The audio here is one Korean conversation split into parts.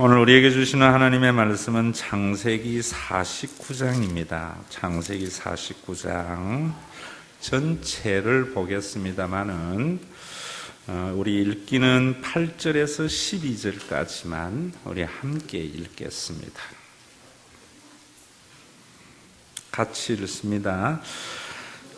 오늘 우리에게 주시는 하나님의 말씀은 창세기 49장입니다. 창세기 49장 전체를 보겠습니다만은 우리 읽기는 8절에서 12절까지만 우리 함께 읽겠습니다. 같이 읽습니다.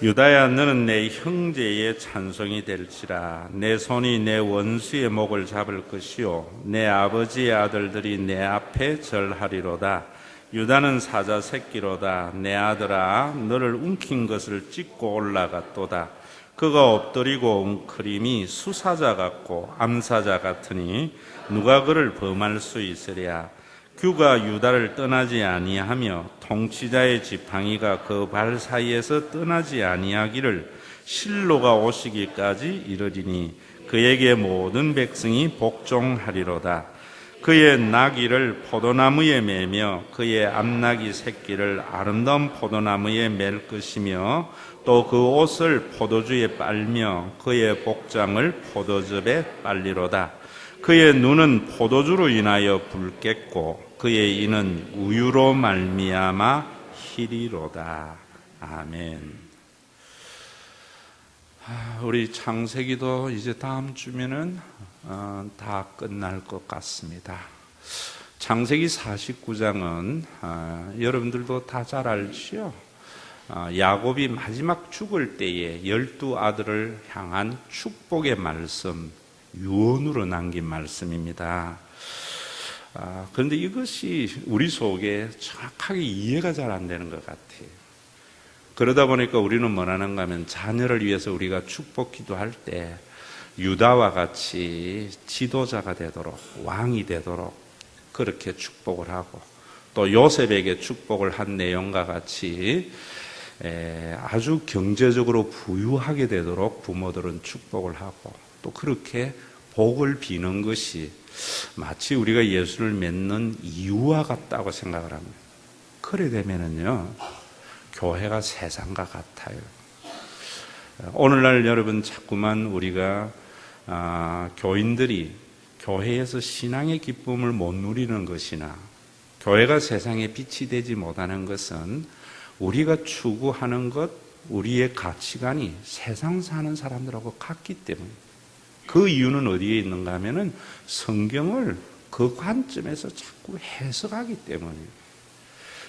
유다야, 너는 내 형제의 찬송이 될지라. 내 손이 내 원수의 목을 잡을 것이요 내 아버지의 아들들이 내 앞에 절하리로다. 유다는 사자 새끼로다. 내 아들아, 너를 움킨 것을 찢고 올라갔도다. 그가 엎드리고 웅크림이 수사자 같고 암사자 같으니 누가 그를 범할 수 있으랴. 규가 유다를 떠나지 아니하며 통치자의 지팡이가 그 발 사이에서 떠나지 아니하기를 실로가 오시기까지 이르리니 그에게 모든 백성이 복종하리로다. 그의 나귀를 포도나무에 매며 그의 암나귀 새끼를 아름다운 포도나무에 맬 것이며 또 그 옷을 포도주에 빨며 그의 복장을 포도즙에 빨리로다. 그의 눈은 포도주로 인하여 붉겠고 그의 이는 우유로 말미암아 희리로다. 아멘. 우리 창세기도 이제 다음 주면은 다 끝날 것 같습니다. 창세기 49장은 여러분들도 다 잘 알지요. 야곱이 마지막 죽을 때에 12아들을 향한 축복의 말씀, 유언으로 남긴 말씀입니다. 그런데 이것이 우리 속에 정확하게 이해가 잘 안 되는 것 같아요. 그러다 보니까 우리는 뭐라는가 하면 자녀를 위해서 우리가 축복 기도할 때 유다와 같이 지도자가 되도록, 왕이 되도록 그렇게 축복을 하고, 또 요셉에게 축복을 한 내용과 같이 아주 경제적으로 부유하게 되도록 부모들은 축복을 하고, 또 그렇게 복을 비는 것이 마치 우리가 예수를 맺는 이유와 같다고 생각을 합니다. 그래 되면은요, 교회가 세상과 같아요. 오늘날 여러분 자꾸만 우리가 교인들이 교회에서 신앙의 기쁨을 못 누리는 것이나 교회가 세상에 빛이 되지 못하는 것은 우리가 추구하는 것, 우리의 가치관이 세상 사는 사람들하고 같기 때문에, 그 이유는 어디에 있는가 하면은 성경을 그 관점에서 자꾸 해석하기 때문이에요.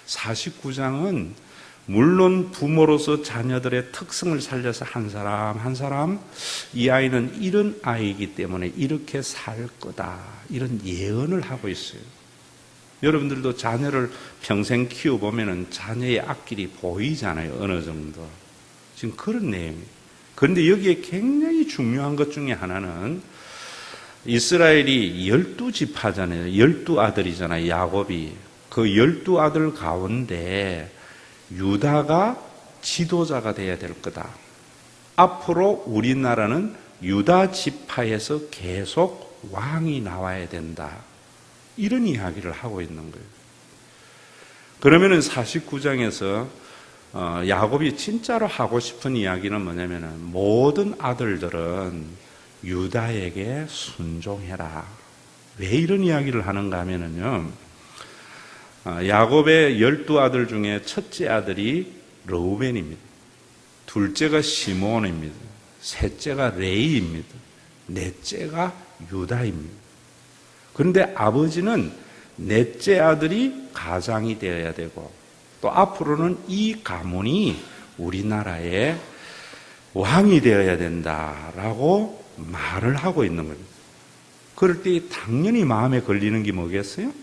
49장은 물론 부모로서 자녀들의 특성을 살려서 한 사람 한 사람, 이 아이는 이런 아이이기 때문에 이렇게 살 거다, 이런 예언을 하고 있어요. 여러분들도 자녀를 평생 키워보면 자녀의 앞길이 보이잖아요. 어느 정도. 지금 그런 내용이에요. 그런데 여기에 굉장히 중요한 것 중에 하나는 이스라엘이 12지파잖아요. 12아들이잖아요. 야곱이. 그 12아들 가운데 유다가 지도자가 돼야 될 거다. 앞으로 우리나라는 유다 지파에서 계속 왕이 나와야 된다. 이런 이야기를 하고 있는 거예요. 그러면은 49장에서 야곱이 진짜로 하고 싶은 이야기는 뭐냐면은 모든 아들들은 유다에게 순종해라. 왜 이런 이야기를 하는가 하면은요, 야곱의 12아들 중에 첫째 아들이 르우벤입니다. 둘째가 시므온입니다. 셋째가 레이입니다. 넷째가 유다입니다. 그런데 아버지는 넷째 아들이 가장이 되어야 되고, 또 앞으로는 이 가문이 우리나라의 왕이 되어야 된다라고 말을 하고 있는 겁니다. 그럴 때 당연히 마음에 걸리는 게 뭐겠어요?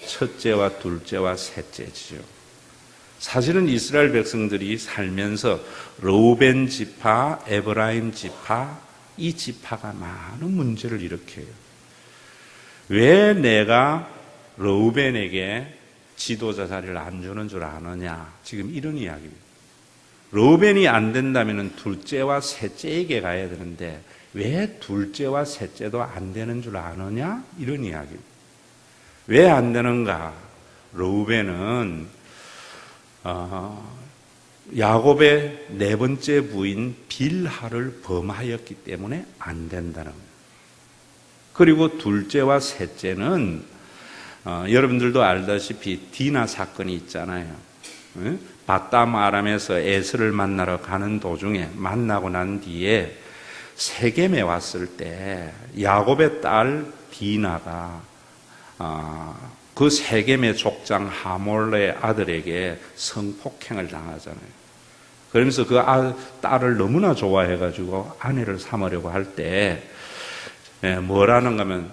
첫째와 둘째와 셋째지요. 사실은 이스라엘 백성들이 살면서 르우벤 지파, 에브라임 지파, 이 지파가 많은 문제를 일으켜요. 왜 내가 르우벤에게 지도자 자리를 안 주는 줄 아느냐? 지금 이런 이야기입니다. 르우벤이 안 된다면 둘째와 셋째에게 가야 되는데 왜 둘째와 셋째도 안 되는 줄 아느냐? 이런 이야기입니다. 왜 안 되는가? 르우벤은 야곱의 네 번째 부인 빌하를 범하였기 때문에 안 된다는 거예요. 그리고 둘째와 셋째는 여러분들도 알다시피 디나 사건이 있잖아요. 바담 아람에서 에스를 만나러 가는 도중에 만나고 난 뒤에 세겜에 왔을 때 야곱의 딸 디나가 그 세겜의 족장 하몰의 아들에게 성폭행을 당하잖아요. 그러면서 그 딸을 너무나 좋아해가지고 아내를 삼으려고 할 때 뭐라는가 하면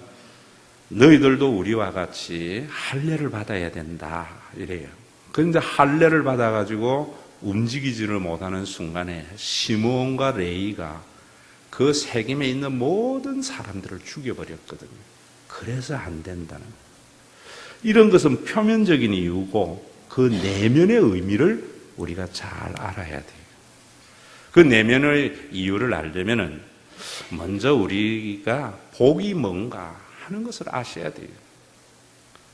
너희들도 우리와 같이 할례를 받아야 된다 이래요. 그런데 할례를 받아가지고 움직이지를 못하는 순간에 시므온과 레이가 그 세겜에 있는 모든 사람들을 죽여버렸거든요. 그래서 안 된다는 거예요. 이런 것은 표면적인 이유고 그 내면의 의미를 우리가 잘 알아야 돼요. 그 내면의 이유를 알려면은 먼저 우리가 복이 뭔가 하는 것을 아셔야 돼요.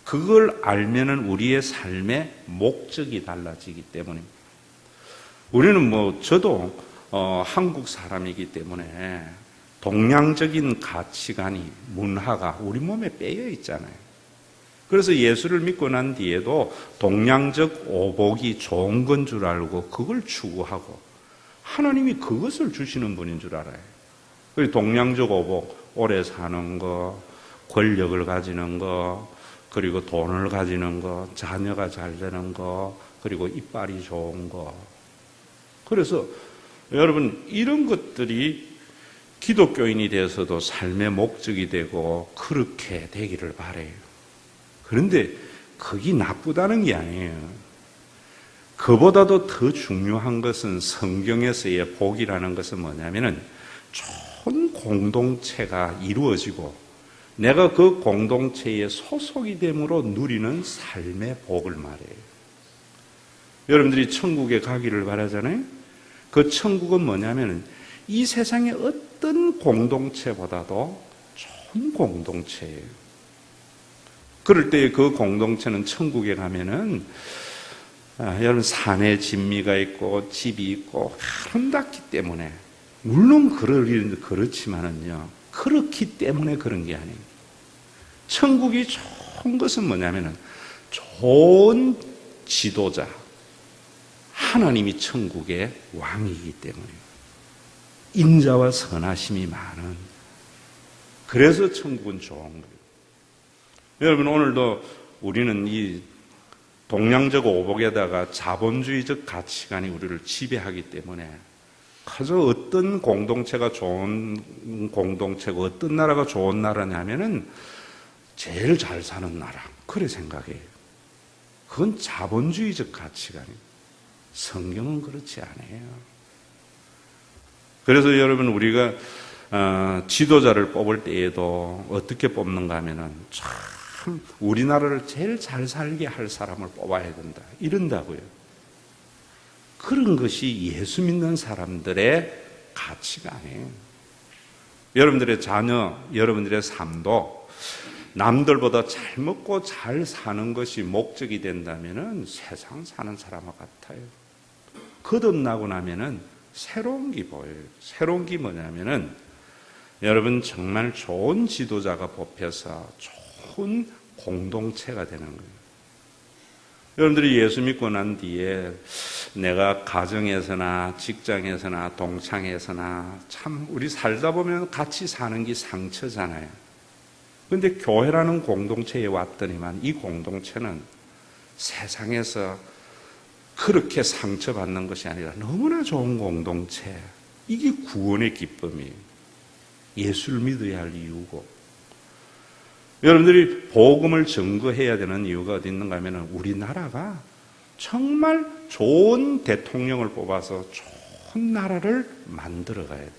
그걸 알면은 우리의 삶의 목적이 달라지기 때문입니다. 우리는 저도 한국 사람이기 때문에 동양적인 가치관이 문화가 우리 몸에 빼여 있잖아요. 그래서 예수를 믿고 난 뒤에도 동양적 오복이 좋은 건 줄 알고 그걸 추구하고 하나님이 그것을 주시는 분인 줄 알아요. 동양적 오복, 오래 사는 거, 권력을 가지는 거, 그리고 돈을 가지는 거, 자녀가 잘 되는 거, 그리고 이빨이 좋은 거. 그래서 여러분 이런 것들이 기독교인이 되어서도 삶의 목적이 되고 그렇게 되기를 바라요. 그런데 그게 나쁘다는 게 아니에요. 그보다도 더 중요한 것은 성경에서의 복이라는 것은 뭐냐면은 좋은 공동체가 이루어지고 내가 그 공동체에 소속이 됨으로 누리는 삶의 복을 말해요. 여러분들이 천국에 가기를 바라잖아요. 그 천국은 뭐냐면은 이 세상의 어떤 공동체보다도 좋은 공동체예요. 그럴 때 그 공동체는 천국에 가면은 여러분 산에 진미가 있고 집이 있고 아름답기 때문에 물론 그렇지만은요 그렇기 때문에 그런 게 아니에요. 천국이 좋은 것은 뭐냐면은 좋은 지도자 하나님이 천국의 왕이기 때문에요. 인자와 선하심이 많은 그래서 천국은 좋은 거예요. 여러분 오늘도 우리는 이 동양적 오복에다가 자본주의적 가치관이 우리를 지배하기 때문에 그저 어떤 공동체가 좋은 공동체고 어떤 나라가 좋은 나라냐면은 제일 잘 사는 나라 그래 생각해요. 그건 자본주의적 가치관이에요. 성경은 그렇지 않아요. 그래서 여러분 우리가 지도자를 뽑을 때에도 어떻게 뽑는가 하면은 참 우리나라를 제일 잘 살게 할 사람을 뽑아야 된다. 이런다고요. 그런 것이 예수 믿는 사람들의 가치가 아니에요. 여러분들의 자녀, 여러분들의 삶도 남들보다 잘 먹고 잘 사는 것이 목적이 된다면은 세상 사는 사람과 같아요. 거듭나고 나면은 새로운 게 보여요. 새로운 게 뭐냐면은 여러분 정말 좋은 지도자가 뽑혀서 좋은 공동체가 되는 거예요. 여러분들이 예수 믿고 난 뒤에 내가 가정에서나 직장에서나 동창회에서나 참 우리 살다 보면 같이 사는 게 상처잖아요. 그런데 교회라는 공동체에 왔더니만 이 공동체는 세상에서 그렇게 상처받는 것이 아니라 너무나 좋은 공동체. 이게 구원의 기쁨이에요. 예수를 믿어야 할 이유고 여러분들이 복음을 증거해야 되는 이유가 어디 있는가 하면 우리나라가 정말 좋은 대통령을 뽑아서 좋은 나라를 만들어 가야 돼요.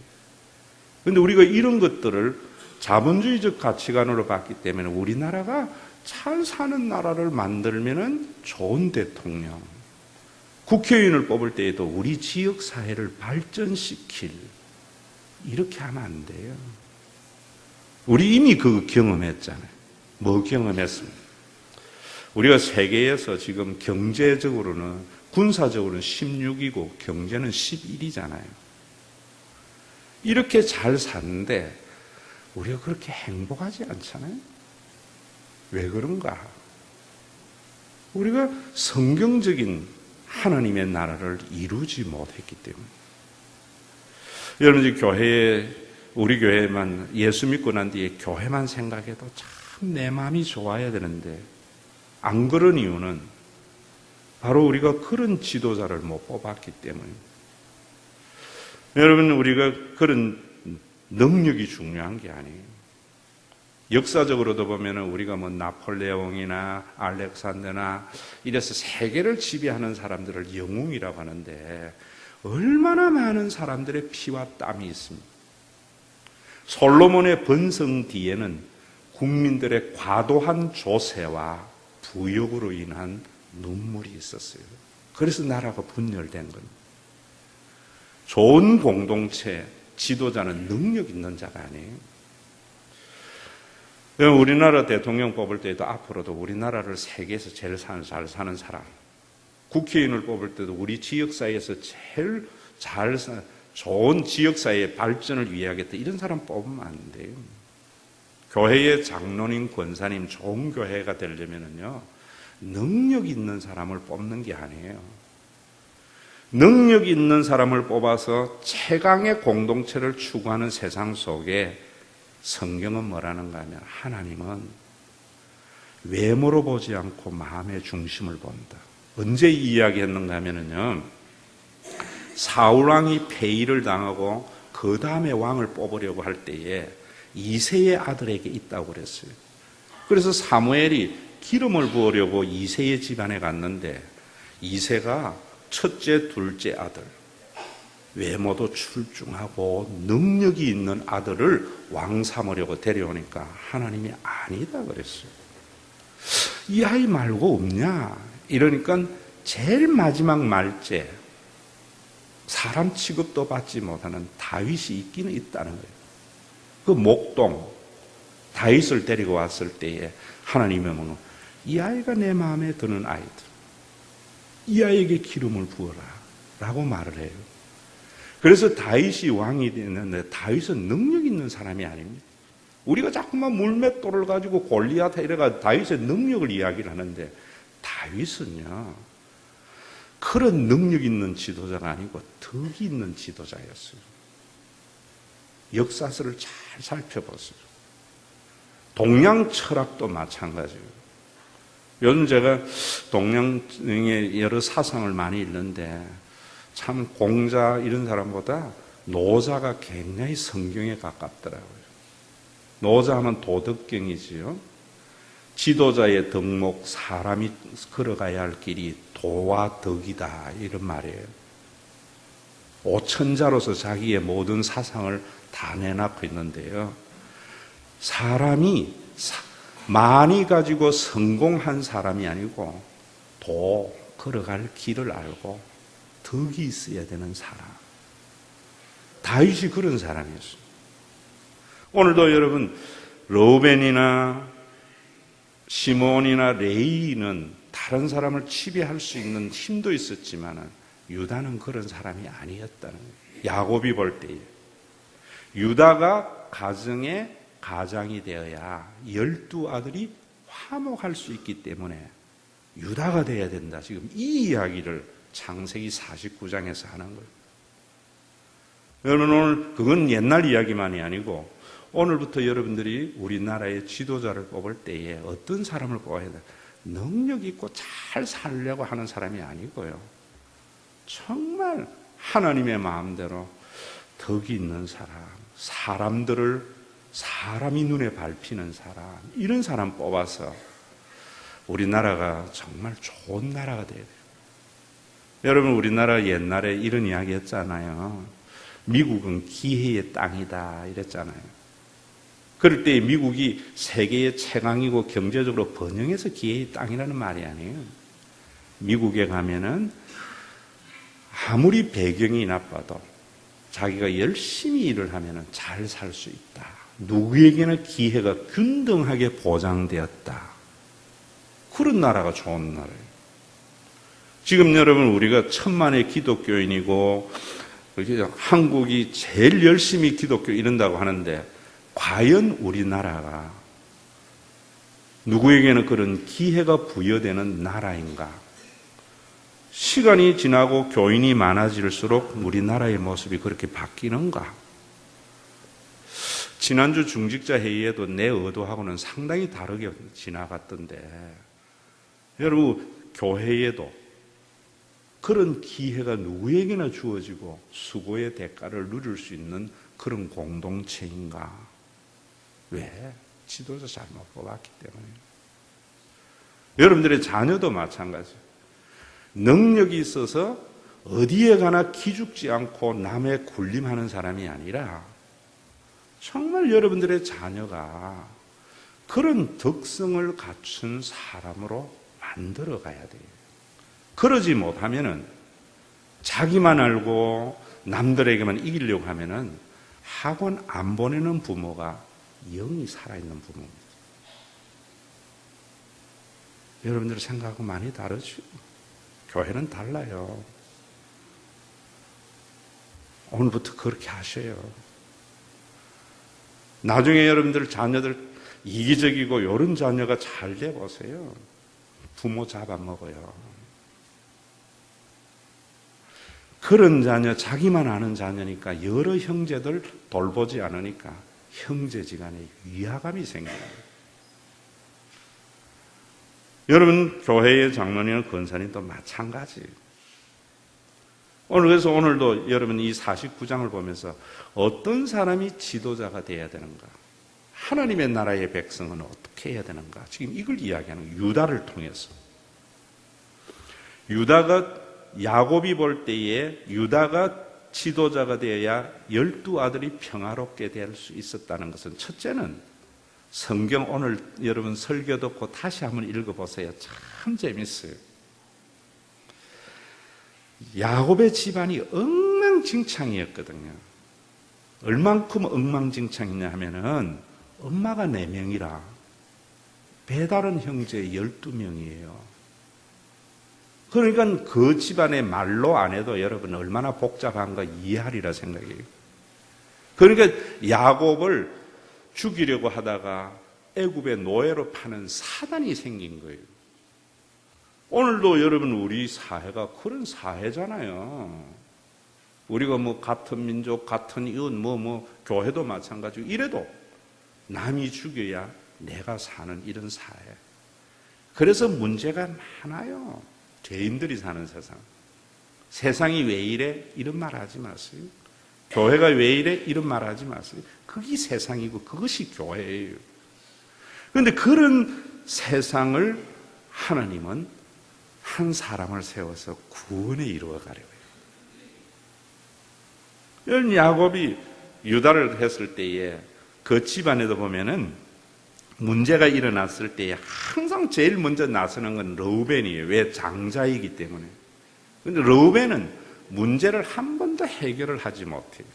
그런데 우리가 이런 것들을 자본주의적 가치관으로 봤기 때문에 우리나라가 잘 사는 나라를 만들면은 좋은 대통령, 국회의원을 뽑을 때에도 우리 지역 사회를 발전시킬 이렇게 하면 안 돼요. 우리 이미 그거 경험했잖아요. 뭐 경험했습니까? 우리가 세계에서 지금 경제적으로는 군사적으로는 16이고 경제는 11이잖아요. 이렇게 잘 사는데 우리가 그렇게 행복하지 않잖아요. 왜 그런가? 우리가 성경적인 하나님의 나라를 이루지 못했기 때문에. 여러분, 우리 교회만, 예수 믿고 난 뒤에 교회만 생각해도 참 내 마음이 좋아야 되는데, 안 그런 이유는 바로 우리가 그런 지도자를 못 뽑았기 때문입니다. 여러분, 우리가 그런 능력이 중요한 게 아니에요. 역사적으로도 보면 우리가 뭐 나폴레옹이나 알렉산더나 이래서 세계를 지배하는 사람들을 영웅이라고 하는데, 얼마나 많은 사람들의 피와 땀이 있습니다. 솔로몬의 번성 뒤에는 국민들의 과도한 조세와 부욕으로 인한 눈물이 있었어요. 그래서 나라가 분열된 겁니다. 좋은 공동체 지도자는 능력 있는 자가 아니에요. 우리나라 대통령 뽑을 때도 앞으로도 우리나라를 세계에서 제일 잘 사는 사람, 국회의원을 뽑을 때도 우리 지역사회에서 제일 좋은 지역사회의 발전을 위하겠다, 이런 사람 뽑으면 안 돼요. 교회의 장로님, 권사님, 좋은 교회가 되려면요, 능력 있는 사람을 뽑는 게 아니에요. 능력 있는 사람을 뽑아서 최강의 공동체를 추구하는 세상 속에 성경은 뭐라는가 하면, 하나님은 외모로 보지 않고 마음의 중심을 본다. 언제 이 이야기 했는가 하면요, 사울왕이 폐위를 당하고 그 다음에 왕을 뽑으려고 할 때에 이새의 아들에게 있다고 그랬어요. 그래서 사무엘이 기름을 부으려고 이새의 집안에 갔는데, 이새가 첫째, 둘째 아들, 외모도 출중하고 능력이 있는 아들을 왕 삼으려고 데려오니까 하나님이 아니다 그랬어요. 이 아이 말고 없냐? 이러니까 제일 마지막 말째, 사람 취급도 받지 못하는 다윗이 있기는 있다는 거예요. 그 목동 다윗을 데리고 왔을 때에 하나님의 뭐는, 이 아이가 내 마음에 드는 아이들, 이 아이에게 기름을 부어라 라고 말을 해요. 그래서 다윗이 왕이 됐는데, 다윗은 능력 있는 사람이 아닙니다. 우리가 자꾸만 물맷돌을 가지고 골리앗 이래가 다윗의 능력을 이야기를 하는데, 다윗은요, 그런 능력 있는 지도자가 아니고 덕이 있는 지도자였어요. 역사서를 잘 살펴보세요. 동양 철학도 마찬가지예요. 요즘 제가 동양의 여러 사상을 많이 읽는데, 참 공자 이런 사람보다 노자가 굉장히 성경에 가깝더라고요. 노자 하면 도덕경이지요. 지도자의 덕목, 사람이 걸어가야 할 길이 도와 덕이다, 이런 말이에요. 오천자로서 자기의 모든 사상을 다 내놓고 있는데요, 사람이 많이 가지고 성공한 사람이 아니고 걸어갈 길을 알고 덕이 있어야 되는 사람. 다윗이 그런 사람이었어요. 오늘도 여러분, 르우벤이나 시몬이나 레위는 다른 사람을 지배할 수 있는 힘도 있었지만 유다는 그런 사람이 아니었다는 거예요. 야곱이 볼 때에 유다가 가정의 가장이 되어야 12아들이 화목할 수 있기 때문에 유다가 되어야 된다. 지금 이 이야기를 창세기 49장에서 하는 거예요. 여러분, 오늘 그건 옛날 이야기만이 아니고 오늘부터 여러분들이 우리나라의 지도자를 뽑을 때에 어떤 사람을 뽑아야 돼? 능력 있고 잘 살려고 하는 사람이 아니고요, 정말 하나님의 마음대로 덕이 있는 사람, 사람이 눈에 밟히는 사람, 이런 사람 뽑아서 우리나라가 정말 좋은 나라가 돼야 돼요. 여러분, 우리나라 옛날에 이런 이야기 했잖아요. 미국은 기회의 땅이다 이랬잖아요. 그럴 때 미국이 세계의 최강이고 경제적으로 번영해서 기회의 땅이라는 말이 아니에요. 미국에 가면은 아무리 배경이 나빠도 자기가 열심히 일을 하면은 잘 살 수 있다. 누구에게나 기회가 균등하게 보장되었다. 그런 나라가 좋은 나라예요. 지금 여러분, 우리가 천만의 기독교인이고 한국이 제일 열심히 기독교 이런다고 하는데, 과연 우리나라가 누구에게는 그런 기회가 부여되는 나라인가? 시간이 지나고 교인이 많아질수록 우리나라의 모습이 그렇게 바뀌는가? 지난주 중직자 회의에도 내 의도하고는 상당히 다르게 지나갔던데, 여러분, 교회에도 그런 기회가 누구에게나 주어지고 수고의 대가를 누릴 수 있는 그런 공동체인가? 왜? 지도자 잘못 뽑았기 때문에. 여러분들의 자녀도 마찬가지예요. 능력이 있어서 어디에 가나 기죽지 않고 남의 군림하는 사람이 아니라 정말 여러분들의 자녀가 그런 덕성을 갖춘 사람으로 만들어 가야 돼요. 그러지 못하면은 자기만 알고 남들에게만 이기려고 하면은 학원 안 보내는 부모가 영이 살아있는 부모입니다. 여러분들 생각하고 많이 다르죠? 교회는 달라요. 오늘부터 그렇게 하셔요. 나중에 여러분들 자녀들 이기적이고 이런 자녀가 잘 돼보세요. 부모 잡아먹어요. 그런 자녀, 자기만 아는 자녀니까 여러 형제들 돌보지 않으니까 형제지간에 위화감이 생겨요. 여러분, 교회의 장로님과 권사님도 마찬가지. 그래서 오늘도 여러분 이 49장을 보면서 어떤 사람이 지도자가 되어야 되는가? 하나님의 나라의 백성은 어떻게 해야 되는가? 지금 이걸 이야기하는 거예요. 유다를 통해서. 유다가 야곱이 볼 때에 유다가 지도자가 되어야 12아들이 평화롭게 될 수 있었다는 것은, 첫째는 성경 오늘 여러분 설교 듣고 다시 한번 읽어보세요. 참 재밌어요. 야곱의 집안이 엉망진창이었거든요. 얼만큼 엉망진창이냐 하면은 엄마가 4명이라 배다른 형제 12명이에요. 그러니까 그 집안의 말로 안 해도 여러분 얼마나 복잡한가 이해하리라 생각해요. 그러니까 야곱을 죽이려고 하다가 애굽의 노예로 파는 사단이 생긴 거예요. 오늘도 여러분 우리 사회가 그런 사회잖아요. 우리가 뭐 같은 민족, 같은 이웃, 교회도 마찬가지고 이래도 남이 죽여야 내가 사는 이런 사회. 그래서 문제가 많아요. 죄인들이 사는 세상. 세상이 왜 이래? 이런 말 하지 마세요. 교회가 왜 이래? 이런 말 하지 마세요. 그게 세상이고 그것이 교회예요. 그런데 그런 세상을 하나님은 한 사람을 세워서 구원에 이루어 가려고 해요. 야곱이 유다를 했을 때에 그 집안에도 보면은 문제가 일어났을 때에 항상 제일 먼저 나서는 건 르우벤이에요. 왜? 장자이기 때문에. 그런데 르우벤은 문제를 한 번도 해결을 하지 못해요.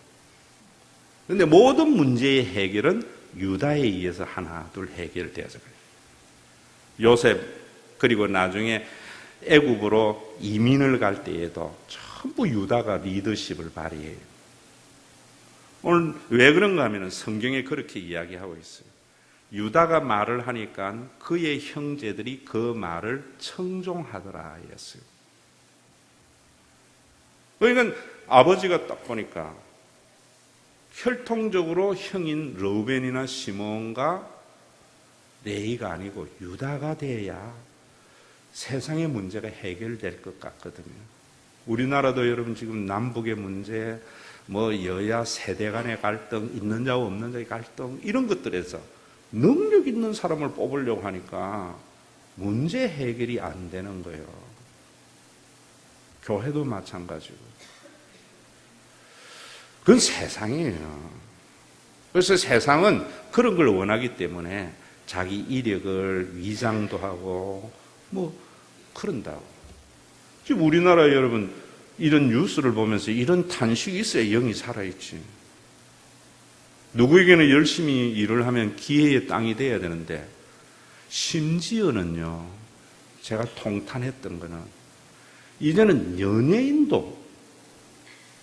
그런데 모든 문제의 해결은 유다에 의해서 하나 둘 해결되어서 그래요. 요셉 그리고 나중에 애굽으로 이민을 갈 때에도 전부 유다가 리더십을 발휘해요. 오늘 왜 그런가 하면 성경에 그렇게 이야기하고 있어요. 유다가 말을 하니까 그의 형제들이 그 말을 청종하더라 했어요. 그러니까 아버지가 딱 보니까 혈통적으로 형인 르우벤이나 시몬과 레이가 아니고 유다가 돼야 세상의 문제가 해결될 것 같거든요. 우리나라도 여러분 지금 남북의 문제, 여야 세대 간의 갈등, 있는 자와 없는 자의 갈등, 이런 것들에서 능력 있는 사람을 뽑으려고 하니까 문제 해결이 안 되는 거예요. 교회도 마찬가지고. 그건 세상이에요. 그래서 세상은 그런 걸 원하기 때문에 자기 이력을 위장도 하고 그런다고. 지금 우리나라 여러분 이런 뉴스를 보면서 이런 탄식이 있어야 영이 살아있지. 누구에게는 열심히 일을 하면 기회의 땅이 돼야 되는데, 심지어는요, 제가 통탄했던 거는 이제는 연예인도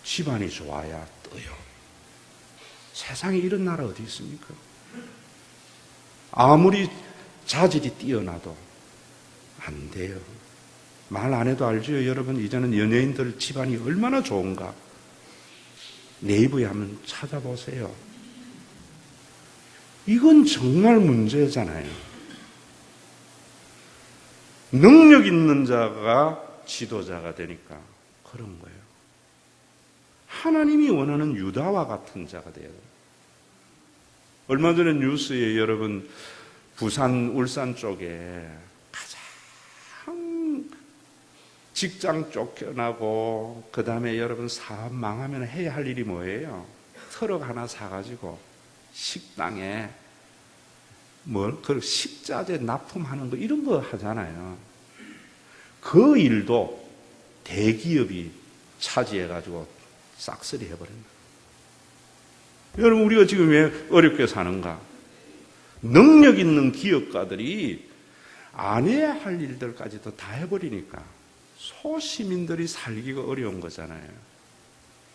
집안이 좋아야 떠요. 세상에 이런 나라 어디 있습니까? 아무리 자질이 뛰어나도 안 돼요. 말 안 해도 알죠, 여러분. 이제는 연예인들 집안이 얼마나 좋은가. 네이버에 한번 찾아보세요. 이건 정말 문제잖아요. 능력 있는 자가 지도자가 되니까 그런 거예요. 하나님이 원하는 유다와 같은 자가 돼야 돼요. 얼마 전에 뉴스에 여러분 부산, 울산 쪽에 가장 직장 쫓겨나고 그 다음에 여러분 사업 망하면 해야 할 일이 뭐예요? 트럭 하나 사가지고 식당에 그 식자재 납품하는 거 이런 거 하잖아요. 그 일도 대기업이 차지해가지고 싹쓸이 해버린다. 여러분 우리가 지금 왜 어렵게 사는가? 능력 있는 기업가들이 안 해야 할 일들까지도 다 해버리니까 소시민들이 살기가 어려운 거잖아요.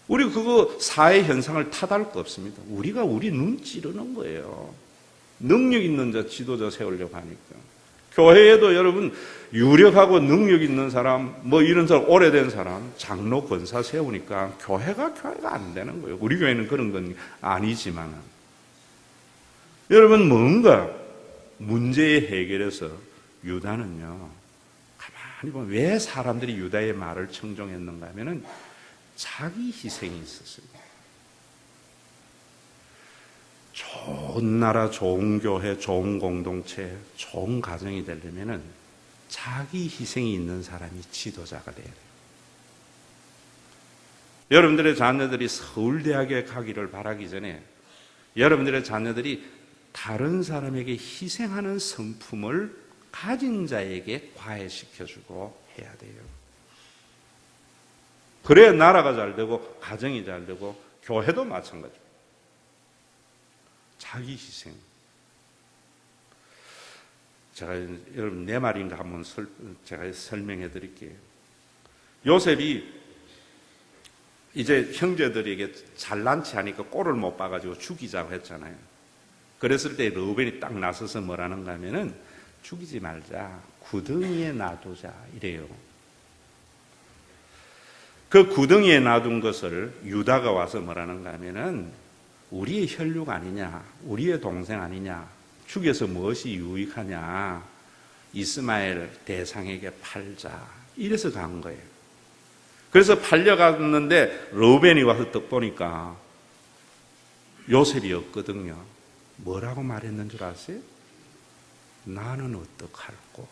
우리 그거 사회 현상을 탓할 거 없습니다. 우리가 우리 눈 찌르는 거예요. 능력 있는 자, 지도자 세우려고 하니까. 교회에도 여러분 유력하고 능력 있는 사람, 뭐 이런 사람, 오래된 사람, 장로, 권사 세우니까 교회가 안 되는 거예요. 우리 교회는 그런 건 아니지만. 여러분 뭔가 문제의 해결에서 유다는요, 가만히 보면 왜 사람들이 유다의 말을 청종했는가 하면은 자기 희생이 있었습니다. 좋은 나라, 좋은 교회, 좋은 공동체, 좋은 가정이 되려면은 자기 희생이 있는 사람이 지도자가 돼야 돼요. 여러분들의 자녀들이 서울대학에 가기를 바라기 전에 여러분들의 자녀들이 다른 사람에게 희생하는 성품을 가진 자에게 과외시켜주고 해야 돼요. 그래야 나라가 잘 되고 가정이 잘 되고 교회도 마찬가지입니다. 자기 희생. 제가 여러분 내 말인가 한번 제가 설명해 드릴게요. 요셉이 이제 형제들에게 잘난 체 하니까 꼴을 못 봐가지고 죽이자고 했잖아요. 그랬을 때 르우벤이 딱 나서서 뭐라는가 하면은 죽이지 말자, 구덩이에 놔두자 이래요. 그 구덩이에 놔둔 것을 유다가 와서 뭐라는가 하면은 우리의 혈육 아니냐, 우리의 동생 아니냐, 죽여서 무엇이 유익하냐, 이스마엘 대상에게 팔자 이래서 간 거예요. 그래서 팔려갔는데 르우벤이 와서 딱 보니까 요셉이 없거든요. 뭐라고 말했는 줄 아세요? 나는 어떡할꼬?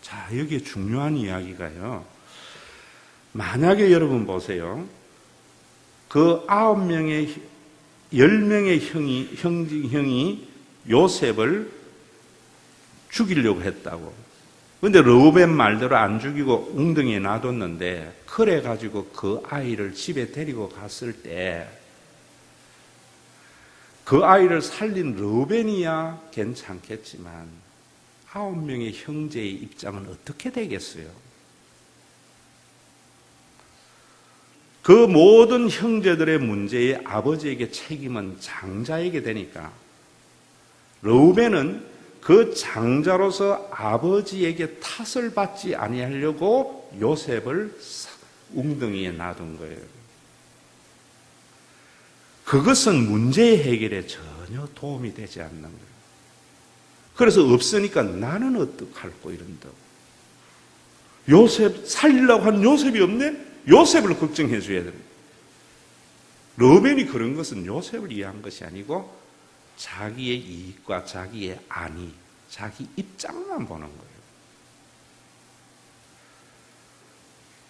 자, 여기에 중요한 이야기가요. 만약에 여러분 보세요. 그 9명의 10명의 형이 요셉을 죽이려고 했다고. 근데 르우벤 말대로 안 죽이고 웅덩이에 놔뒀는데 그래 가지고 그 아이를 집에 데리고 갔을 때 그 아이를 살린 르우벤이야 괜찮겠지만 9명의 형제의 입장은 어떻게 되겠어요? 그 모든 형제들의 문제에 아버지에게 책임은 장자에게 되니까 르우벤은 그 장자로서 아버지에게 탓을 받지 아니하려고 요셉을 웅덩이에 놔둔 거예요. 그것은 문제의 해결에 전혀 도움이 되지 않는 거예요. 그래서 없으니까 나는 어떡할꼬 이런다고. 요셉 살리려고 하는 요셉이 없네? 요셉을 걱정해 줘야 됩니다. 르우벤이 그런 것은 요셉을 이해한 것이 아니고 자기의 이익과 자기의 안위, 자기 입장만 보는 거예요.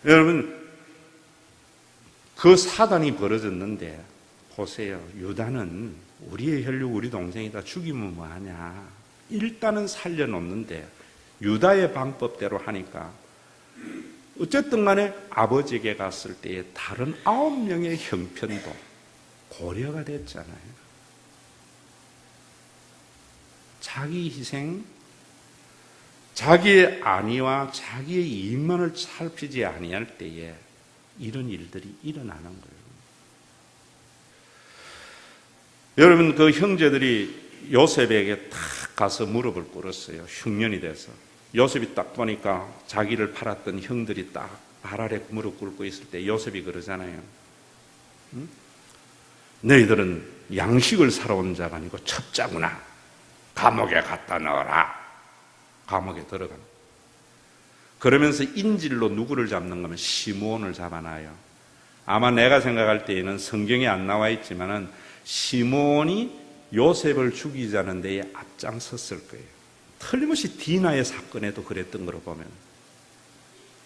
여러분, 그 사단이 벌어졌는데 보세요. 유다는 우리의 혈육, 우리 동생이다. 죽이면 뭐하냐. 일단은 살려놓는데 유다의 방법대로 하니까 어쨌든 간에 아버지에게 갔을 때의 다른 9명의 형편도 고려가 됐잖아요. 자기 희생, 자기의 안위와 자기의 이익만을 살피지 아니할 때에 이런 일들이 일어나는 거예요. 여러분, 그 형제들이 요셉에게 탁 가서 무릎을 꿇었어요. 흉년이 돼서. 요셉이 딱 보니까 자기를 팔았던 형들이 딱 발 아래 무릎 꿇고 있을 때 요셉이 그러잖아요. 응? 너희들은 양식을 사러 온 자가 아니고 첩자구나. 감옥에 갖다 넣어라. 감옥에 들어가. 그러면서 인질로 누구를 잡는 거면 시므온을 잡아놔요. 아마 내가 생각할 때에는 성경에 안 나와 있지만은 시므온이 요셉을 죽이자는 데에 앞장섰을 거예요. 틀림없이 디나의 사건에도 그랬던 거로 보면.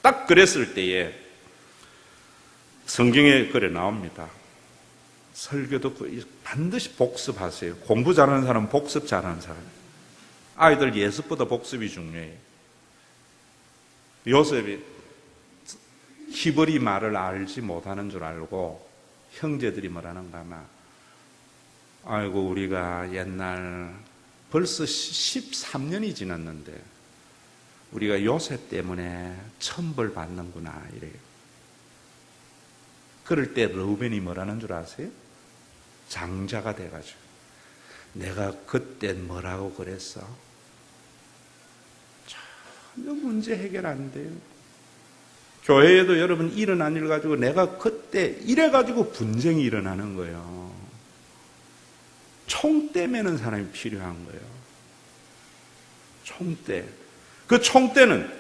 딱 그랬을 때에 성경에 그래 나옵니다. 설교도 반드시 복습하세요. 공부 잘하는 사람은 복습 잘하는 사람. 아이들 예습보다 복습이 중요해요. 요셉이 히브리 말을 알지 못하는 줄 알고 형제들이 뭐라는가 하면 아이고 우리가 옛날 벌써 13년이 지났는데 우리가 요셉 때문에 천벌 받는구나 이래요. 그럴 때 르우벤이 뭐라는 줄 아세요? 장자가 돼가지고 내가 그때 뭐라고 그랬어? 전혀 문제 해결 안 돼요. 교회에도 여러분 일어난 일 가지고 내가 그때 이래가지고 분쟁이 일어나는 거예요. 총대 매는 사람이 필요한 거예요. 총대. 그 총대는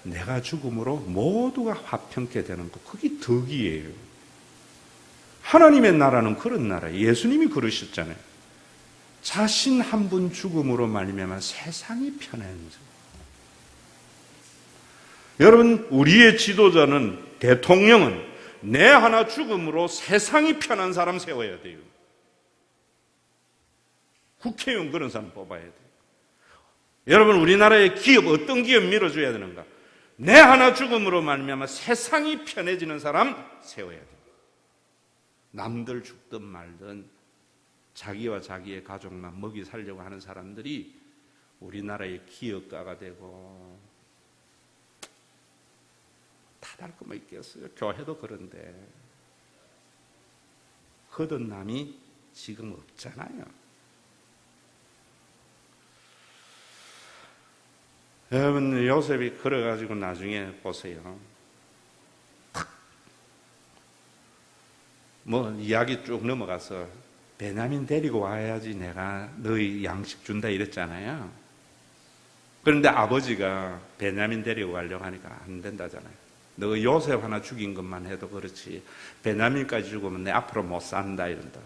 내가 죽음으로 모두가 화평케 되는 거. 그게 덕이에요. 하나님의 나라는 그런 나라예요. 예수님이 그러셨잖아요. 자신 한 분 죽음으로 말미암아 세상이 편해져. 여러분, 우리의 지도자는 대통령은 내 하나 죽음으로 세상이 편한 사람 세워야 돼요. 국회의원 그런 사람 뽑아야 돼요. 여러분, 우리나라의 기업 어떤 기업 밀어줘야 되는가? 내 하나 죽음으로 말미암아 세상이 편해지는 사람 세워야 돼요. 남들 죽든 말든 자기와 자기의 가족만 먹이 살려고 하는 사람들이 우리나라의 기업가가 되고 다달 거뭐 있겠어요. 교회도 그런데 거듭남이 지금 없잖아요. 여러분, 요셉이 그래가지고 나중에 보세요. 뭐 이야기 쭉 넘어가서 베냐민 데리고 와야지 내가 너희 양식 준다 이랬잖아요. 그런데 아버지가 베냐민 데리고 가려고 하니까 안 된다잖아요. 너 요셉 하나 죽인 것만 해도 그렇지 베냐민까지 죽으면 내 앞으로 못 산다 이런다.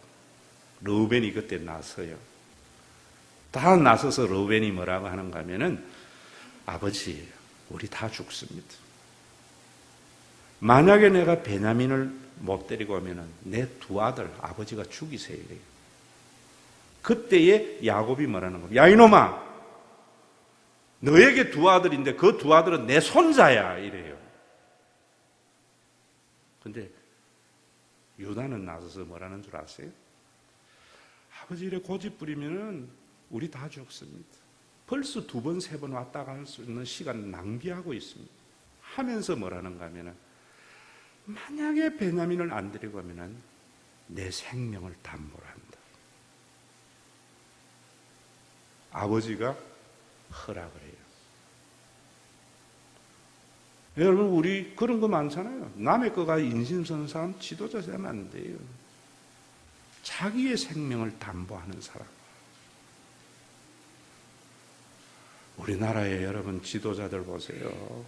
르우벤이 그때 나서요. 다 나서서 르우벤이 뭐라고 하는가 하면은 아버지, 우리 다 죽습니다. 만약에 내가 베냐민을 못 데리고 오면은 내 두 아들 아버지가 죽이세요. 이래요. 그때에 야곱이 뭐라는 겁니까? 야 이놈아, 너에게 두 아들인데 그 두 아들은 내 손자야 이래요. 근데 유다는 나서서 뭐라는 줄 아세요? 아버지 이래 고집 부리면은 우리 다 죽습니다. 벌써 두 번, 세 번 왔다 갈 수 있는 시간 낭비하고 있습니다. 하면서 뭐라는가 하면은 만약에 베냐민을 안 데리고 오면은 내 생명을 담보로 한다. 아버지가 허락을 해요. 여러분, 우리 그런 거 많잖아요. 남의 거가 인심 쓰는 사람 지도자 되면 안 돼요. 자기의 생명을 담보하는 사람. 우리나라의 여러분 지도자들 보세요.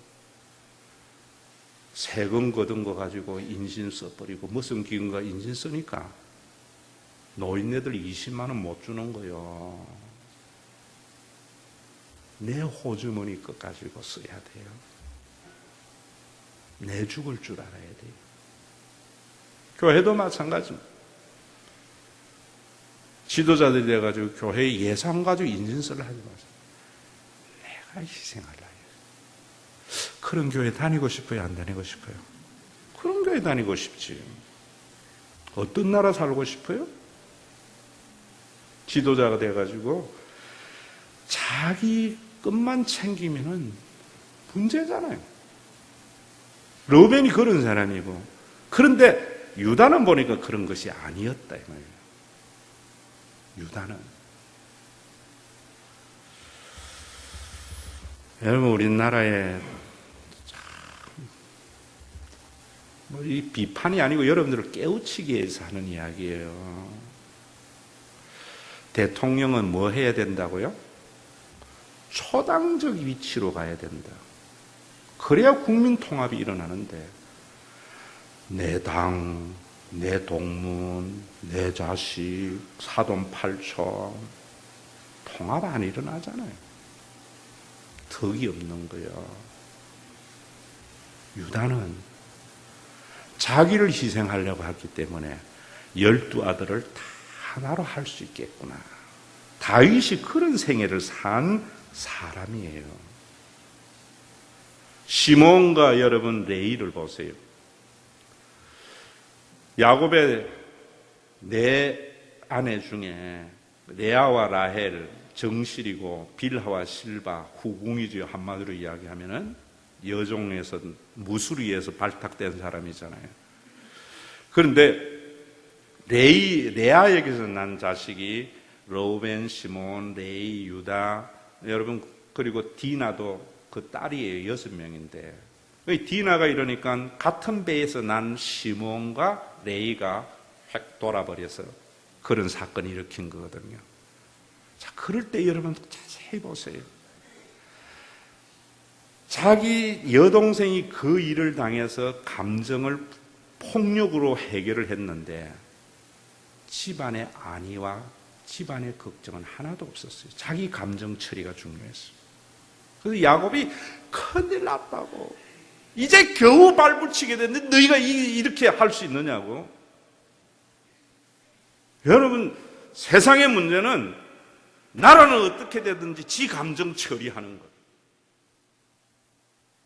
세금 거둔 거 가지고 인신 써버리고 무슨 기금과 인신 쓰니까 노인네들 20만 원 못 주는 거요. 내 호주머니 것 가지고 써야 돼요. 내 죽을 줄 알아야 돼요. 교회도 마찬가지입니다. 지도자들이 돼가지고 교회 예산 가지고 인신설을 하지 마세요. 내가 희생하려 해요. 그런 교회 다니고 싶어요? 안 다니고 싶어요? 그런 교회 다니고 싶지. 어떤 나라 살고 싶어요? 지도자가 돼가지고 자기 것만 챙기면은 문제잖아요. 르우벤이 그런 사람이고, 그런데 유다는 보니까 그런 것이 아니었다 이 말이에요. 유다는 여러분, 우리나라에 이 비판이 아니고 여러분들을 깨우치기 위해서 하는 이야기예요. 대통령은 뭐 해야 된다고요? 초당적 위치로 가야 된다. 그래야 국민 통합이 일어나는데 내 당, 내 동문, 내 자식, 사돈팔촌 통합 안 일어나잖아요. 덕이 없는 거예요. 유다는 자기를 희생하려고 했기 때문에 12아들을 다 하나로 할 수 있겠구나. 다윗이 그런 생애를 산 사람이에요. 시몬과 여러분 레이를 보세요. 야곱의 네 아내 중에 레아와 라헬, 정실이고 빌하와 실바, 후궁이죠. 한마디로 이야기하면은 여종에서 무수리에서 발탁된 사람이잖아요. 그런데 레아에게서 난 자식이 로벤, 시몬, 레이, 유다, 여러분 그리고 디나도 그 딸이에요. 6명인데 디나가 이러니까 같은 배에서 난 시몬과 레이가 획 돌아버려서 그런 사건을 일으킨 거거든요. 자, 그럴 때 여러분 자세히 보세요. 자기 여동생이 그 일을 당해서 감정을 폭력으로 해결을 했는데 집안의 안위와 집안의 걱정은 하나도 없었어요. 자기 감정 처리가 중요했어요. 그래서 야곱이 큰일 났다고. 이제 겨우 발붙이게 됐는데 너희가 이렇게 할 수 있느냐고. 여러분, 세상의 문제는 나라는 어떻게 되든지 지 감정 처리하는 것.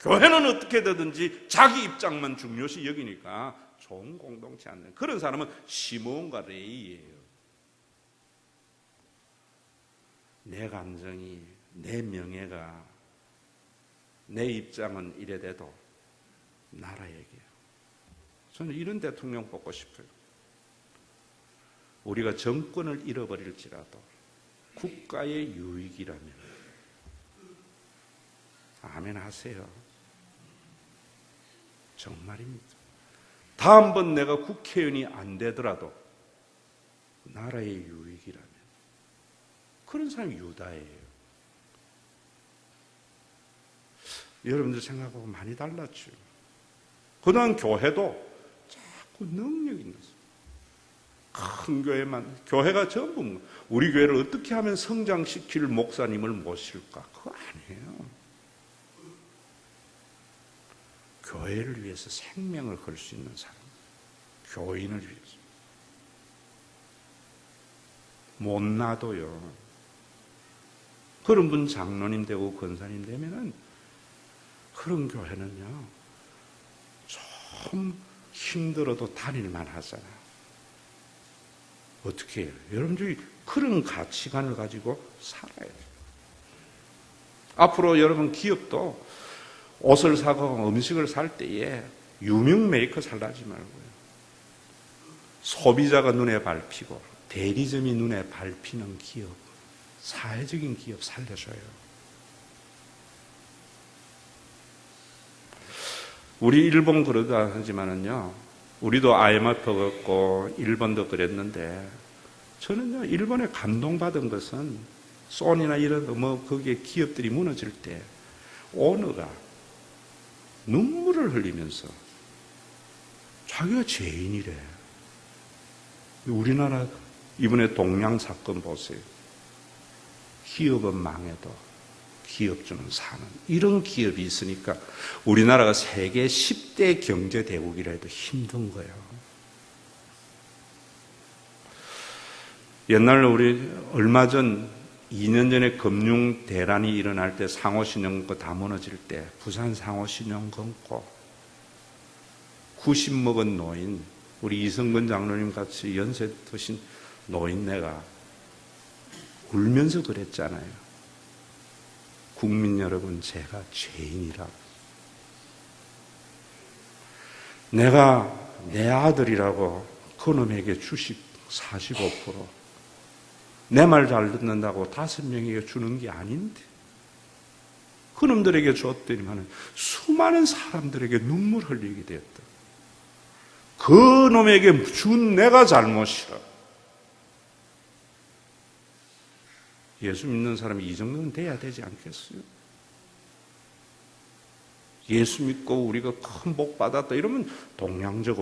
교회는 어떻게 되든지 자기 입장만 중요시 여기니까 좋은 공동체 안 되는 그런 사람은 시몬과 레이예요. 내 감정이, 내 명예가, 내 입장은 이래 돼도 나라 얘기예요. 저는 이런 대통령 뽑고 싶어요. 우리가 정권을 잃어버릴지라도 국가의 유익이라면 아멘 하세요. 정말입니다. 다음번 내가 국회의원이 안 되더라도 나라의 유익이라면 그런 사람이 유다예요. 여러분들 생각하고 많이 달랐죠. 그동안 교회도 자꾸 능력이 있는 큰 교회만, 교회가 전부 우리 교회를 어떻게 하면 성장시킬 목사님을 모실까? 그거 아니에요. 교회를 위해서 생명을 걸 수 있는 사람, 교인을 위해서. 못 놔둬요. 그런 분 장로님 되고 권사님 되면은 그런 교회는요, 좀 힘들어도 다닐만 하잖아요. 어떻게 해요? 여러분들이 그런 가치관을 가지고 살아야 돼요. 앞으로 여러분 기업도 옷을 사고 음식을 살 때에 유명 메이커 살라지 말고요. 소비자가 눈에 밟히고 대리점이 눈에 밟히는 기업, 사회적인 기업 살려줘요. 우리 일본 그러다 하지만은요, 우리도 IMF 그랬고 일본도 그랬는데 저는요, 일본에 감동받은 것은 소니나 이런 거기에 기업들이 무너질 때 오너가 눈물을 흘리면서 자기가 죄인이래. 우리나라 이번에 동양 사건 보세요. 기업은 망해도 기업주는 사는 이런 기업이 있으니까 우리나라가 세계 10대 경제 대국이라 해도 힘든 거예요. 옛날 우리 얼마 전 2년 전에 금융 대란이 일어날 때 상호신용거 다 무너질 때 부산 상호신용금고 90 먹은 노인, 우리 이성근 장로님 같이 연세 드신 노인네가 울면서 그랬잖아요. 국민 여러분, 제가 죄인이라고. 내가 내 아들이라고 그놈에게 주식 45%, 내 말 잘 듣는다고 5명에게 주는 게 아닌데 그놈들에게 줬더니만 수많은 사람들에게 눈물 흘리게 되었다. 그 놈에게 준 내가 잘못이라. 예수 믿는 사람이 이 정도는 돼야 되지 않겠어요? 예수 믿고 우리가 큰 복 받았다 이러면 동양적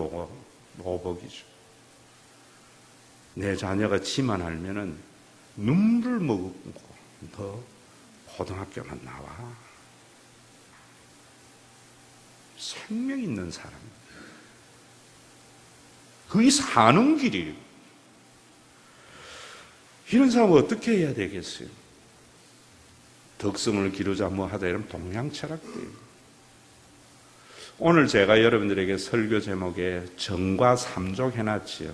오복이죠. 내 자녀가 지만 알면은 눈물 먹고 너 고등학교만 나와. 생명 있는 사람. 그게 사는 길이에요. 이런 사람은 어떻게 해야 되겠어요? 덕성을 기르자 뭐 하다 이러면 동양 철학이에요. 오늘 제가 여러분들에게 설교 제목에 정과 삼족 해놨지요.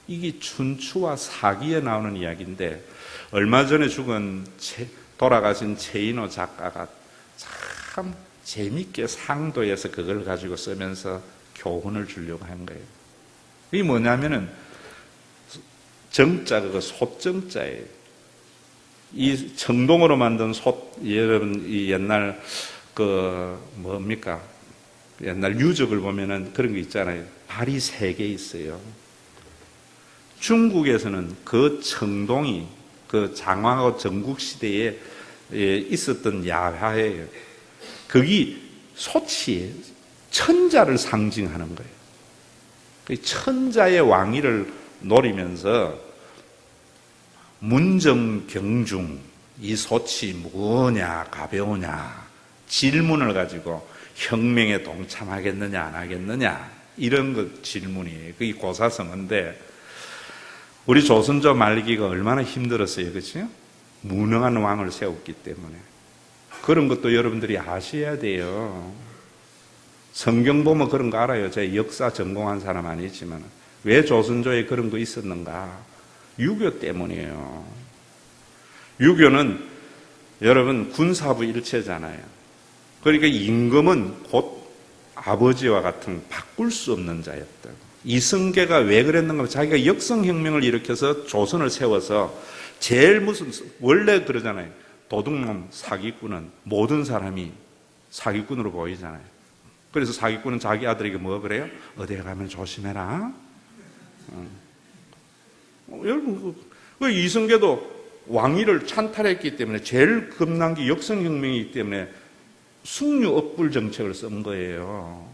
이게 춘추와 사기에 나오는 이야기인데 얼마 전에 죽은 돌아가신 최인호 작가가 참 재밌게 상도해서 그걸 가지고 쓰면서 교훈을 주려고 한 거예요. 이게 뭐냐면은 정자, 그거 솥정자예요. 이 청동으로 만든 솥, 여러분, 이 옛날, 뭡니까? 옛날 유적을 보면은 그런 거 있잖아요. 발이 3개 있어요. 중국에서는 그 청동이 그 장황하고 전국시대에 있었던 야화예요. 거기 솥이 천자를 상징하는 거예요. 천자의 왕위를 노리면서 문정경중, 이 솥이 무거우냐 가벼우냐 질문을 가지고 혁명에 동참하겠느냐 안 하겠느냐 이런 것 질문이에요. 그게 고사성어인데 우리 조선조 말기가 얼마나 힘들었어요. 그렇죠? 무능한 왕을 세웠기 때문에 그런 것도 여러분들이 아셔야 돼요. 성경 보면 그런 거 알아요. 제가 역사 전공한 사람 아니지만 왜 조선조에 그런 거 있었는가? 유교 때문이에요. 유교는 여러분 군사부 일체잖아요. 그러니까 임금은 곧 아버지와 같은 바꿀 수 없는 자였다. 이성계가 왜 그랬는가? 자기가 역성혁명을 일으켜서 조선을 세워서 제일 원래 그러잖아요. 도둑놈 사기꾼은 모든 사람이 사기꾼으로 보이잖아요. 그래서 사기꾼은 자기 아들에게 뭐 그래요? 어디에 가면 조심해라. 여러분, 이성계도 왕위를 찬탈했기 때문에 제일 겁난 게 역성혁명이기 때문에 숙류업불 정책을 쓴 거예요.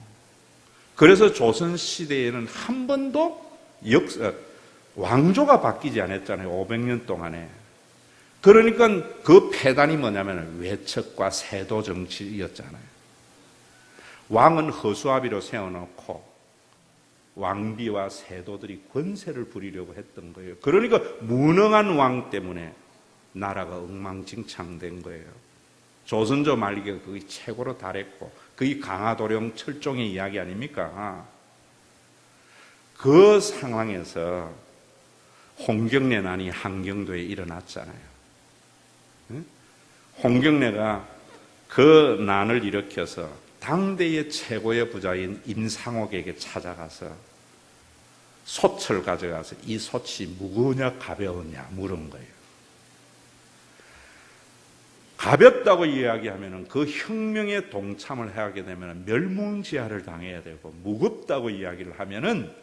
그래서 조선시대에는 한 번도 왕조가 바뀌지 않았잖아요. 500년 동안에. 그러니까 그 폐단이 뭐냐면 외척과 세도 정치였잖아요. 왕은 허수아비로 세워놓고 왕비와 세도들이 권세를 부리려고 했던 거예요. 그러니까 무능한 왕 때문에 나라가 엉망진창된 거예요. 조선조 말기가 그게 최고로 달했고 그게 강화도령 철종의 이야기 아닙니까? 그 상황에서 홍경래난이 한경도에 일어났잖아요. 홍경래가 그 난을 일으켜서 당대의 최고의 부자인 임상옥에게 찾아가서 솥을 가져가서 이 솥이 무거우냐 가벼우냐 물은 거예요. 가볍다고 이야기하면 그 혁명에 동참을 하게 되면 멸문지화를 당해야 되고 무겁다고 이야기를 하면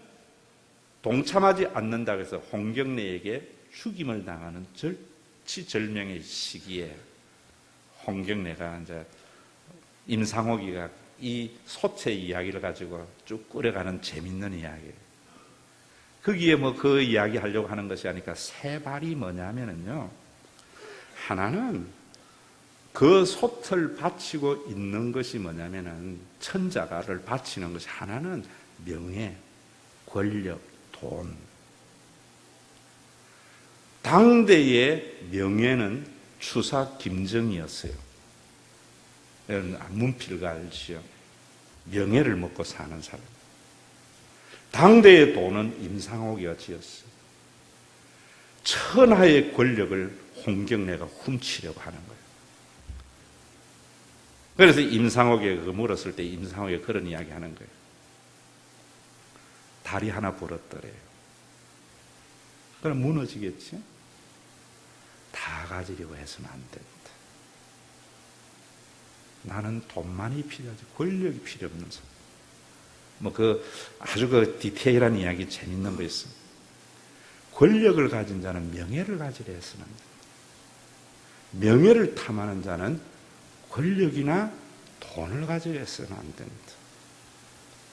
동참하지 않는다고 해서 홍경래에게 죽임을 당하는 절치절명의 시기에 홍경래가 이제 임상옥이가 이 솥의 이야기를 가지고 쭉 끌어가는 재밌는 이야기예요. 거기에 뭐 그 이야기 하려고 하는 것이 아니까 세 발이 뭐냐면요. 하나는 그 솥을 바치고 있는 것이 뭐냐면은 천자가를 바치는 것이 하나는 명예, 권력, 돈. 당대의 명예는 추사 김정이었어요. 여러분 문필가 알지요? 명예를 먹고 사는 사람. 당대의 돈은 임상옥이었어요. 천하의 권력을 홍경래가 훔치려고 하는 거예요. 그래서 임상옥에게 물었을 때 임상옥이 그런 이야기 하는 거예요. 다리 하나 부러뜨려요. 그럼 무너지겠지? 다 가지려고 해서는 안 된다. 나는 돈만이 필요하지 권력이 필요 없는 사람. 아주 디테일한 이야기 재밌는 거 있습니다. 권력을 가진 자는 명예를 가지려 해서는 안 된다. 명예를 탐하는 자는 권력이나 돈을 가지려 해서는 안 된다.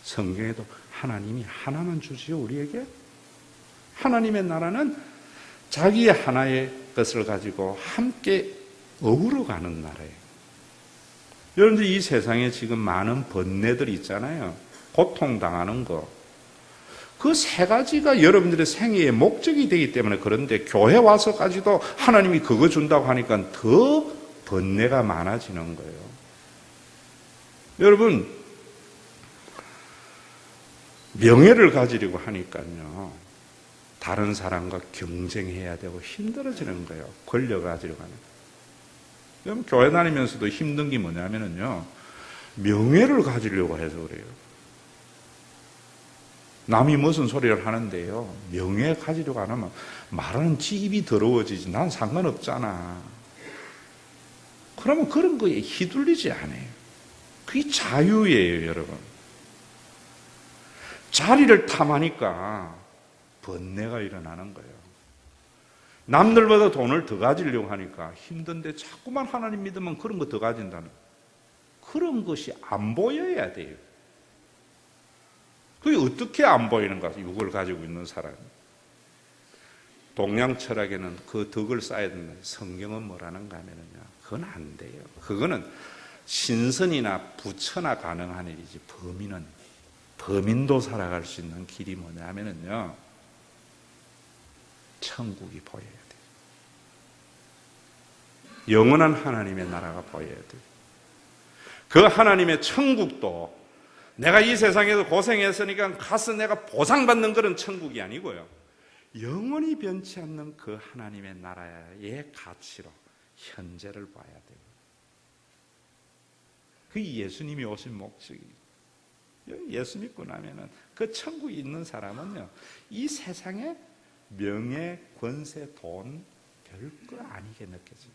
성경에도 하나님이 하나만 주지요, 우리에게. 하나님의 나라는 자기의 하나의 것을 가지고 함께 어우러가는 나라예요. 여러분들 이 세상에 지금 많은 번뇌들이 있잖아요. 고통당하는 거. 그 세 가지가 여러분들의 생애의 목적이 되기 때문에 그런데 교회 와서까지도 하나님이 그거 준다고 하니까 더 번뇌가 많아지는 거예요. 여러분, 명예를 가지려고 하니까요. 다른 사람과 경쟁해야 되고 힘들어지는 거예요. 권력을 가지려고 하니까. 여러분, 교회 다니면서도 힘든 게 뭐냐면요. 명예를 가지려고 해서 그래요. 남이 무슨 소리를 하는데요. 명예 가지려고 안 하면 말하는 지 입이 더러워지지. 난 상관없잖아. 그러면 그런 거에 휘둘리지 않아요. 그게 자유예요, 여러분. 자리를 탐하니까 번뇌가 일어나는 거예요. 남들보다 돈을 더 가지려고 하니까 힘든데 자꾸만 하나님 믿으면 그런 거 더 가진다는 그런 것이 안 보여야 돼요. 그게 어떻게 안 보이는가? 육을 가지고 있는 사람이. 동양 철학에는 그 덕을 쌓아야 된다. 성경은 뭐라는가 하면요. 그건 안 돼요. 그거는 신선이나 부처나 가능한 일이지 범인도 살아갈 수 있는 길이 뭐냐 하면요. 천국이 보여야 돼요. 영원한 하나님의 나라가 보여야 돼요. 그 하나님의 천국도 내가 이 세상에서 고생했으니까 가서 내가 보상받는 그런 천국이 아니고요. 영원히 변치 않는 그 하나님의 나라의 가치로 현재를 봐야 돼요. 그게 예수님이 오신 목적이에요. 예수 믿고 나면은 그 천국에 있는 사람은요, 이 세상에 명예, 권세, 돈 별거 아니게 느껴져요.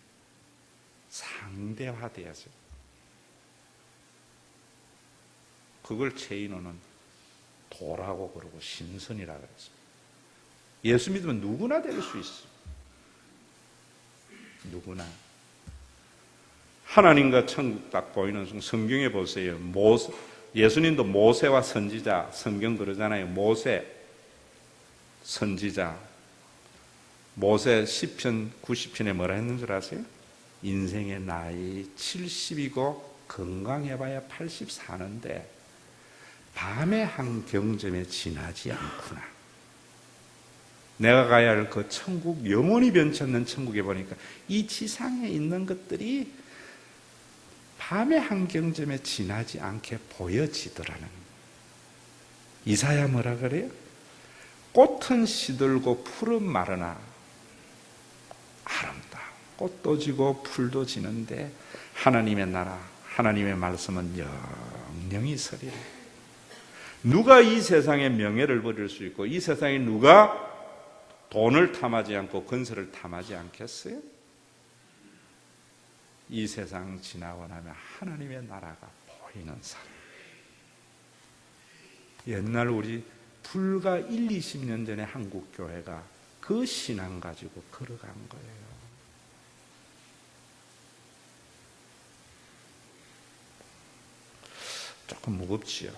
상대화되어져요. 그걸 체인호는 도라고 그러고 신선이라고 했어요. 예수 믿으면 누구나 될 수 있어요. 누구나. 하나님과 천국 딱 보이는 순간 성경에 보세요. 예수님도 모세와 선지자, 성경 그러잖아요. 모세, 선지자. 모세 10편, 90편에 뭐라 했는 줄 아세요? 인생의 나이 70이고 건강해봐야 80 사는데 밤의 한 경점에 지나지 않구나. 내가 가야 할 그 천국, 영원히 변치 않는 천국에 보니까 이 지상에 있는 것들이 밤의 한 경점에 지나지 않게 보여지더라는. 이사야 뭐라 그래요? 꽃은 시들고 풀은 마르나 아름다워. 꽃도 지고 풀도 지는데 하나님의 나라, 하나님의 말씀은 영영이 서리라. 누가 이 세상에 명예를 버릴 수 있고 이 세상에 누가 돈을 탐하지 않고 건설을 탐하지 않겠어요? 이 세상 지나고 나면 하나님의 나라가 보이는 사람. 옛날 우리 불과 1, 20년 전에 한국 교회가 그 신앙 가지고 걸어간 거예요. 조금 무겁지요.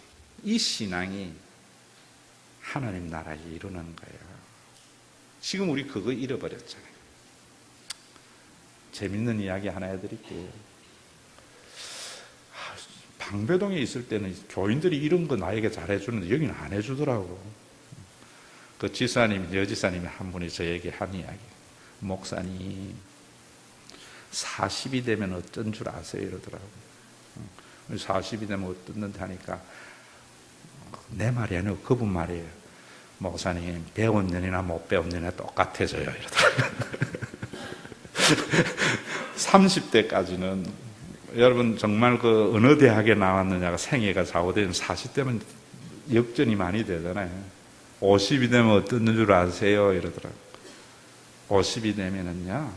이 신앙이 하나님 나라에 이루는 거예요. 지금 우리 그거 잃어버렸잖아요. 재밌는 이야기 하나 해드릴게요. 방배동에 있을 때는 교인들이 이런 거 나에게 잘해주는데 여기는 안 해주더라고. 그 지사님, 여지사님이 한 분이 저에게 한 이야기. 목사님, 40이 되면 어떤 줄 아세요? 이러더라고. 40이 되면 어떻는지 하니까 내 말이 아니고 그분 말이에요. 목사님, 배운 년이나 못 배운 년이나 똑같아져요. 이러더라고요. 30대까지는 여러분 정말 그 어느 대학에 나왔느냐가 생애가 좌우되면 40대면 역전이 많이 되잖아요. 50이 되면 어떤 줄 아세요? 이러더라고요. 50이 되면은요,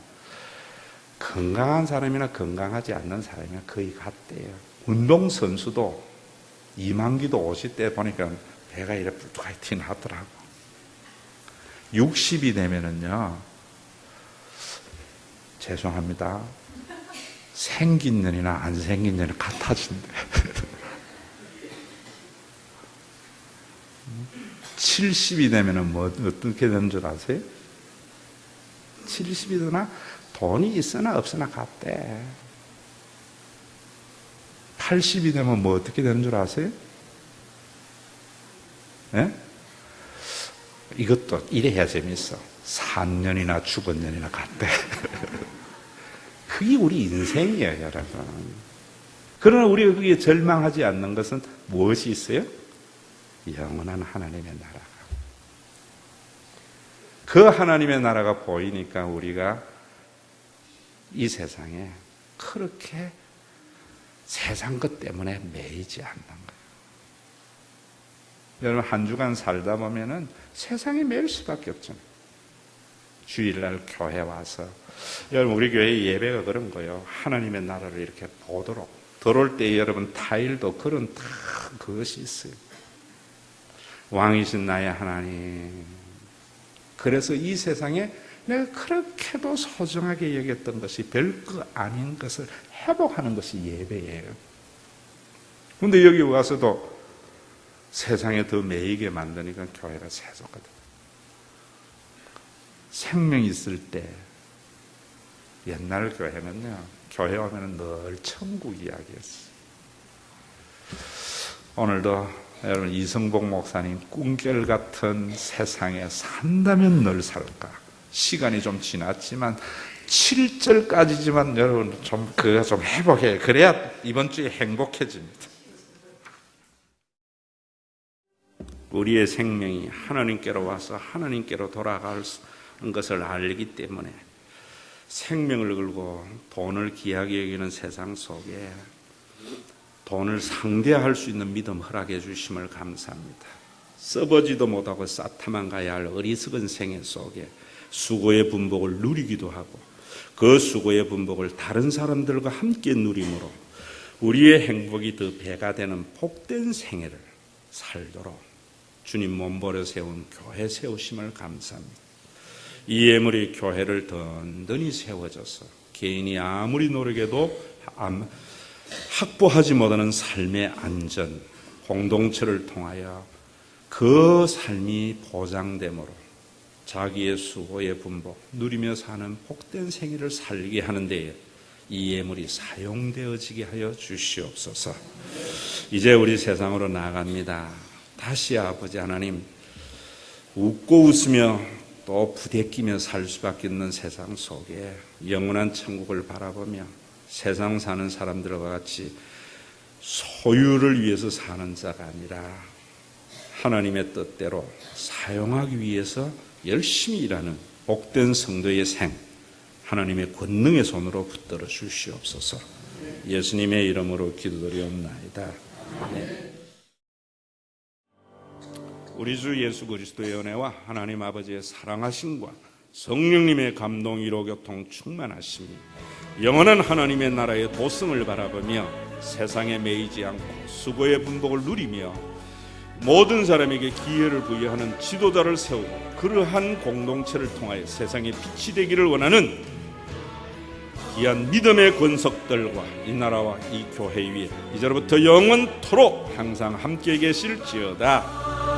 건강한 사람이나 건강하지 않는 사람이나 거의 같대요. 운동선수도 이만기도 50대 보니까 배가 이렇게 뿔뚝하게 튀나더라고. 60이 되면은요, 죄송합니다. 생긴 년이나 안 생긴 년이 같아진대. 70이 되면은 뭐 어떻게 되는 줄 아세요? 70이 되나 돈이 있으나 없으나 같대. 80이 되면 뭐 어떻게 되는 줄 아세요? 예? 이것도 이래야 재밌어. 산 년이나 죽은 년이나 같대. 그게 우리 인생이에요, 여러분. 그러나 우리가 그게 절망하지 않는 것은 무엇이 있어요? 영원한 하나님의 나라가. 그 하나님의 나라가 보이니까 우리가 이 세상에 그렇게 세상 것 때문에 매이지 않는 거예요. 여러분, 한 주간 살다 보면은 세상에 매일 수밖에 없잖아요. 주일날 교회 와서, 여러분, 우리 교회 예배가 그런 거예요. 하나님의 나라를 이렇게 보도록. 들어올 때 여러분, 타일도 그런 다 그것이 있어요. 왕이신 나의 하나님. 그래서 이 세상에 내가 그렇게도 소중하게 여겼던 것이 별거 아닌 것을 회복하는 것이 예배예요. 그런데 여기 와서도 세상에 더 매이게 만드니까 교회가 세속거든. 생명 있을 때 옛날 교회는요, 교회 오면 늘 천국 이야기였어요. 오늘도 여러분, 이성복 목사님 꿈결 같은 세상에 산다면 늘 살까? 시간이 좀 지났지만 7절까지지만 여러분 좀 그거 좀 회복해. 그래야 이번 주에 행복해집니다. 우리의 생명이 하나님께로 와서 하나님께로 돌아갈 것을 알기 때문에 생명을 걸고 돈을 귀하게 여기는 세상 속에 돈을 상대할 수 있는 믿음 허락해 주심을 감사합니다. 써보지도 못하고 쌓다만 가야 할 어리석은 생애 속에 수고의 분복을 누리기도 하고 그 수고의 분복을 다른 사람들과 함께 누림으로 우리의 행복이 더 배가 되는 복된 생애를 살도록 주님 몸버려 세운 교회 세우심을 감사합니다. 이 예물이 교회를 든든히 세워져서 개인이 아무리 노력해도 확보하지 못하는 삶의 안전, 공동체를 통하여 그 삶이 보장되므로 자기의 수고의 분복, 누리며 사는 복된 생애를 살게 하는 데에 이 예물이 사용되어지게 하여 주시옵소서. 이제 우리 세상으로 나아갑니다. 다시 아버지 하나님, 웃고 웃으며 또 부대끼며 살 수밖에 없는 세상 속에 영원한 천국을 바라보며 세상 사는 사람들과 같이 소유를 위해서 사는 자가 아니라 하나님의 뜻대로 사용하기 위해서 열심히 일하는 복된 성도의 생, 하나님의 권능의 손으로 붙들어 주시옵소서. 예수님의 이름으로 기도드리옵나이다. 아멘. 우리 주 예수 그리스도의 은혜와 하나님 아버지의 사랑하심과 성령님의 감동 위로 교통 충만하심이 영원한 하나님의 나라의 도성을 바라보며 세상에 매이지 않고 수고의 분복을 누리며 모든 사람에게 기회를 부여하는 지도자를 세우고 그러한 공동체를 통하여 세상에 빛이 되기를 원하는 귀한 믿음의 권석들과 이 나라와 이 교회 위에 이제로부터 영원토록 항상 함께 계실지어다.